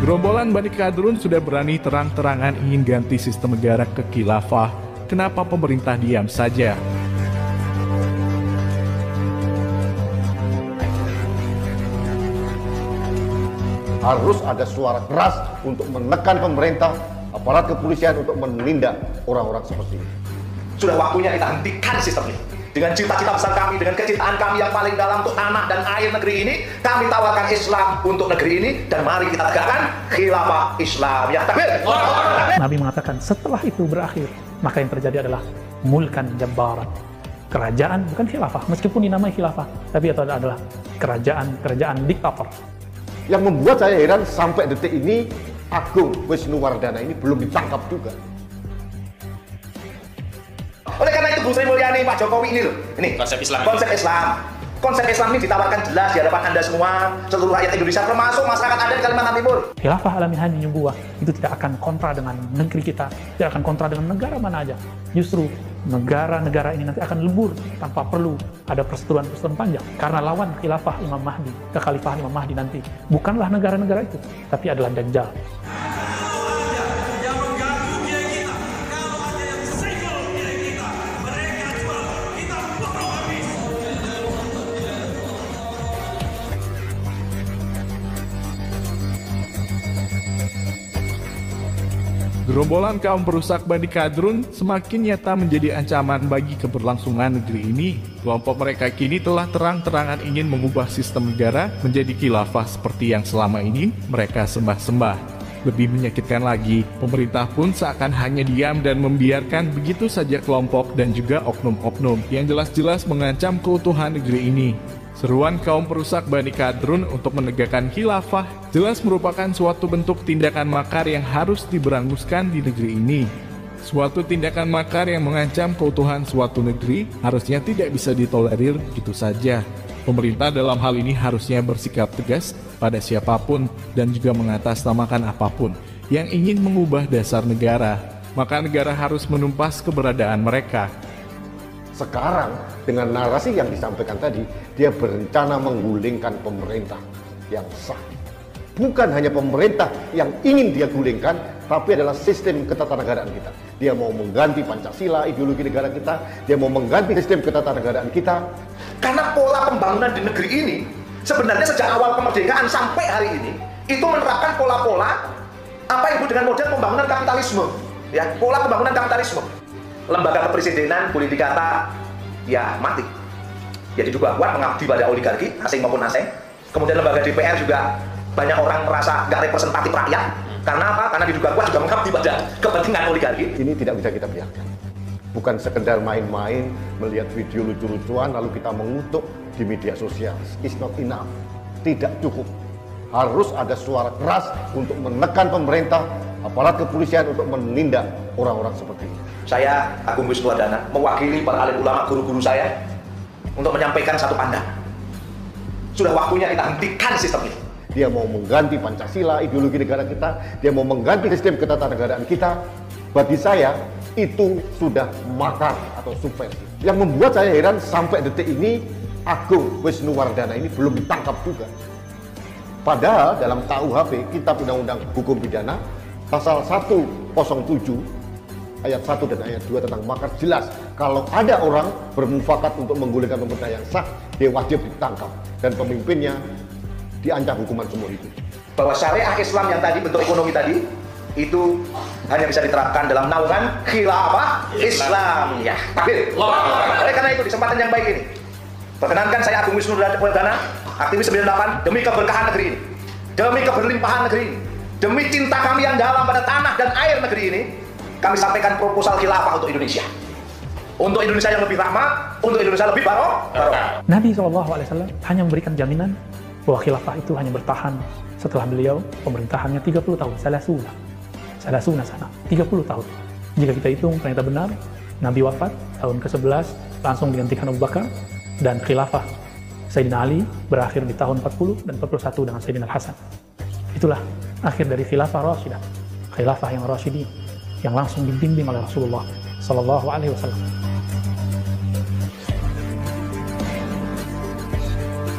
Gerombolan Bani Kadrun sudah berani terang-terangan ingin ganti sistem negara ke khilafah. Kenapa pemerintah diam saja? Harus ada suara keras untuk menekan pemerintah, aparat kepolisian untuk menindak orang-orang seperti ini. Sudah waktunya kita hentikan sistem ini. Dengan cita-cita besar kami, dengan kecintaan kami yang paling dalam untuk tanah dan air negeri ini, kami tawarkan Islam untuk negeri ini, dan mari kita tegakkan khilafah Islam. Ya takbir! Nabi mengatakan setelah itu berakhir, maka yang terjadi adalah mulkan jabbaran. Kerajaan, bukan khilafah, meskipun dinamai khilafah, tapi itu adalah kerajaan diktator. Yang membuat saya heran sampai detik ini, Agung Wisnuwardana ini belum ditangkap juga. Oleh karena itu Bu Sri Mulyani, Pak Jokowi ini loh, ini konsep Islam ini ditawarkan jelas di hadapan Anda semua, seluruh rakyat Indonesia, termasuk masyarakat adat Kalimantan Timur. Khilafah ala minhajin nubuwah itu tidak akan kontra dengan negeri kita, tidak akan kontra dengan negara mana aja. Justru negara-negara ini nanti akan lebur tanpa perlu ada perseteruan panjang. Karena lawan khilafah Imam Mahdi, kekhalifahan Imam Mahdi nanti bukanlah negara-negara itu, tapi adalah Dajjal. Gerombolan kaum perusak Bani Kadrun semakin nyata menjadi ancaman bagi keberlangsungan negeri ini. Kelompok mereka kini telah terang-terangan ingin mengubah sistem negara menjadi khilafah seperti yang selama ini mereka sembah-sembah. Lebih menyakitkan lagi, pemerintah pun seakan hanya diam dan membiarkan begitu saja kelompok dan juga oknum-oknum yang jelas-jelas mengancam keutuhan negeri ini. Seruan kaum perusak Bani Kadrun untuk menegakkan khilafah jelas merupakan suatu bentuk tindakan makar yang harus diberanguskan di negeri ini. Suatu tindakan makar yang mengancam keutuhan suatu negeri harusnya tidak bisa ditolerir gitu saja. Pemerintah dalam hal ini harusnya bersikap tegas pada siapapun dan juga mengatasnamakan apapun yang ingin mengubah dasar negara. Maka negara harus menumpas keberadaan mereka. Sekarang dengan narasi yang disampaikan tadi, dia berencana menggulingkan pemerintah yang sah. Bukan hanya pemerintah yang ingin dia gulingkan, tapi adalah sistem ketatanegaraan kita. Dia mau mengganti Pancasila, ideologi negara kita, dia mau mengganti sistem ketatanegaraan kita. Karena pola pembangunan di negeri ini, sebenarnya sejak awal kemerdekaan sampai hari ini, itu menerapkan pola-pola apa yang disebut dengan model pembangunan kapitalisme. Ya, pola pembangunan kapitalisme. Lembaga kepresidenan boleh dikata ya mati. Jadi juga kuat mengabdi pada oligarki asing maupun asing. Kemudian lembaga DPR juga banyak orang merasa nggak representatif rakyat. Karena apa? Karena diduga kuat juga mengabdi pada kepentingan oligarki. Ini tidak bisa kita biarkan. Bukan sekedar main-main melihat video lucu-lucuan lalu kita mengutuk di media sosial. It's not enough. Tidak cukup. Harus ada suara keras untuk menekan pemerintah, aparat kepolisian untuk menindak orang-orang seperti ini. Saya Agung Wisnuwardana mewakili para alim ulama guru-guru saya untuk menyampaikan satu pandangan. Sudah waktunya kita hentikan sistem ini. Dia mau mengganti Pancasila, ideologi negara kita, dia mau mengganti sistem ketatanegaraan kita. Bagi saya itu sudah makar atau subversi. Yang membuat saya heran sampai detik ini Agung Wisnuwardana ini belum ditangkap juga. Padahal dalam KUHP, Kitab Undang-Undang Hukum Pidana, pasal 107 ayat 1 dan ayat 2 tentang makar jelas kalau ada orang bermufakat untuk menggulingkan pemerintah yang sah, dia wajib ditangkap dan pemimpinnya diancam hukuman seumur hidup. Bahwa syariah Islam yang tadi, bentuk ekonomi tadi, itu hanya bisa diterapkan dalam naungan khilafah Islam. Ya, takbir. Oleh karena itu, di kesempatan yang baik ini, perkenankan saya Agung Wisnuwardana, aktivis 98, demi keberkahan negeri ini, demi keberlimpahan negeri ini, demi cinta kami yang dalam pada tanah dan air negeri ini, kami sampaikan proposal khilafah untuk Indonesia. Untuk Indonesia yang lebih rahmat, untuk Indonesia lebih barokah. Nabi SAW hanya memberikan jaminan bahwa khilafah itu hanya bertahan setelah beliau pemerintahannya 30 tahun. Salasuna sana, 30 tahun. Jika kita hitung ternyata benar, Nabi wafat tahun ke-11, langsung digantikan Abu Bakar, dan khilafah Sayyidina Ali berakhir di tahun 40 dan 41 dengan Sayyidina Al-Hasan. Itulah akhir dari khilafah Rasyidah, khilafah yang Rasyidin, yang langsung dibimbing oleh Rasulullah Sallallahu Alaihi Wasallam.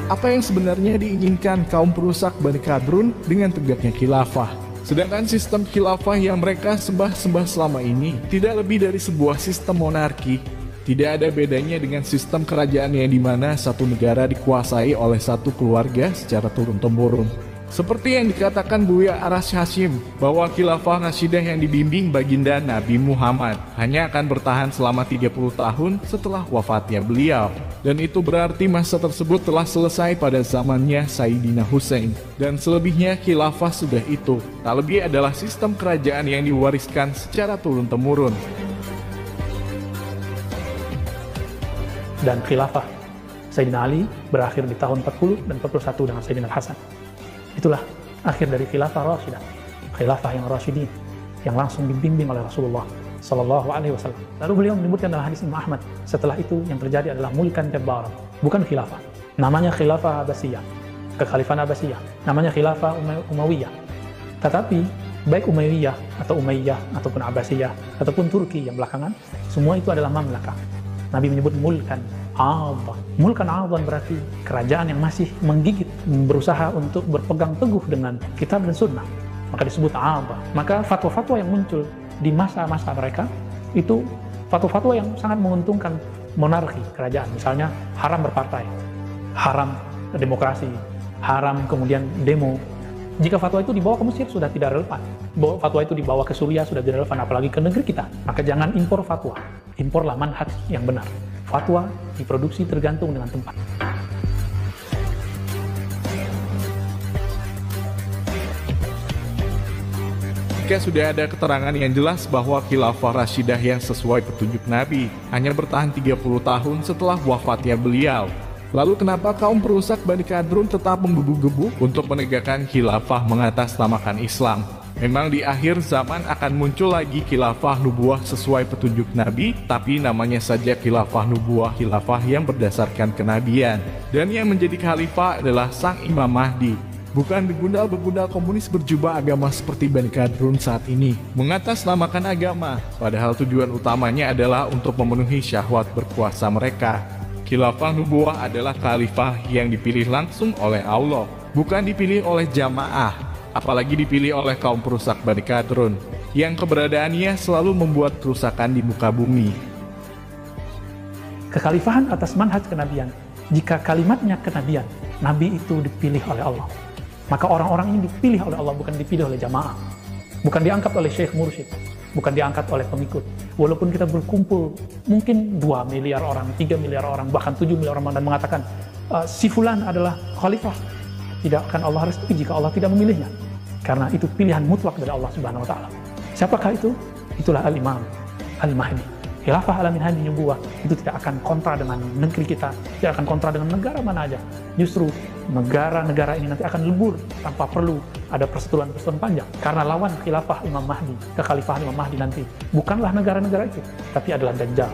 apa yang sebenarnya diinginkan kaum perusak Bani Qadrun dengan tegaknya khilafah. Sedangkan sistem khilafah yang mereka sembah-sembah selama ini tidak lebih dari sebuah sistem monarki. Tidak ada bedanya dengan sistem kerajaan yang dimana satu negara dikuasai oleh satu keluarga secara turun-temurun. Seperti yang dikatakan Buya Arash Hashim, bahwa khilafah Rasyidah yang dibimbing baginda Nabi Muhammad hanya akan bertahan selama 30 tahun setelah wafatnya beliau. Dan itu berarti masa tersebut telah selesai pada zamannya Sayyidina Hussein. Dan selebihnya khilafah sudah itu, tak lebih adalah sistem kerajaan yang diwariskan secara turun-temurun. Dan khilafah Sayyidina Ali berakhir di tahun 40 dan 41 dengan Sayyidina Hasan. Itulah akhir dari khilafah Rasyidah, khilafah yang Rasyidin, yang langsung dibimbing oleh Rasulullah Sallallahu Alaihi Wasallam. Lalu beliau menyebutkan dalam hadis Imam Ahmad, setelah itu yang terjadi adalah mulkan jabbar, bukan khilafah. Namanya khilafah Abbasiyah, kekhalifahan Abbasiyah. Namanya khilafah Umayyah. Tetapi baik Umayyah atau Umayyah ataupun Abbasiyah ataupun Turki yang belakangan, semua itu adalah mamlakah. Nabi menyebut mulkan a'adhan. Mulkan a'adhan berarti kerajaan yang masih menggigit, berusaha untuk berpegang teguh dengan kitab dan sunnah. Maka disebut a'adhan. Maka fatwa-fatwa yang muncul di masa-masa mereka itu fatwa-fatwa yang sangat menguntungkan monarki, kerajaan. Misalnya haram berpartai, haram demokrasi, haram kemudian demo. Jika fatwa itu dibawa ke Mesir sudah tidak relevan. Fatwa itu dibawa ke Suriah sudah tidak relevan, apalagi ke negeri kita. Maka jangan impor fatwa. Imporlah manhaj yang benar. Fatwa diproduksi tergantung dengan tempat. Jika sudah ada keterangan yang jelas bahwa khilafah Rasyidah yang sesuai petunjuk Nabi hanya bertahan 30 tahun setelah wafatnya beliau, lalu kenapa kaum perusak Bani Qadrun tetap menggebu-gebu untuk menegakkan khilafah mengatasnamakan Islam? Memang di akhir zaman akan muncul lagi khilafah nubuah sesuai petunjuk Nabi, tapi namanya saja khilafah nubuah, khilafah yang berdasarkan kenabian. Dan yang menjadi khalifah adalah sang Imam Mahdi, bukan begundal-begundal komunis berjubah agama seperti Bani Qadrun saat ini, mengatasnamakan agama, padahal tujuan utamanya adalah untuk memenuhi syahwat berkuasa mereka. Khilafah nubuah adalah khalifah yang dipilih langsung oleh Allah, bukan dipilih oleh jamaah. Apalagi dipilih oleh kaum perusak Bani Qadrun, yang keberadaannya selalu membuat kerusakan di muka bumi. Kekhalifahan atas manhaj kenabian, jika kalimatnya kenabian, Nabi itu dipilih oleh Allah. Maka orang-orang ini dipilih oleh Allah, bukan dipilih oleh jamaah. Bukan diangkat oleh syekh mursyid, bukan diangkat oleh pengikut. Walaupun kita berkumpul, mungkin 2 miliar orang, 3 miliar orang, bahkan 7 miliar orang, dan mengatakan, si fulan adalah khalifah. Tidak akan Allah restui jika Allah tidak memilihnya. Karena itu pilihan mutlak dari Allah Subhanahu wa Ta'ala. Siapakah itu? Itulah Al-Imam Al-Mahdi. Khilafah ala minhaji nubuwah itu tidak akan kontra dengan negeri kita, tidak akan kontra dengan negara mana aja. Justru negara-negara ini nanti akan lebur tanpa perlu ada perseteruan-perseteruan panjang. Karena lawan khilafah Imam Mahdi, kekhalifahan Imam Mahdi nanti bukanlah negara-negara itu, tapi adalah Dajjal.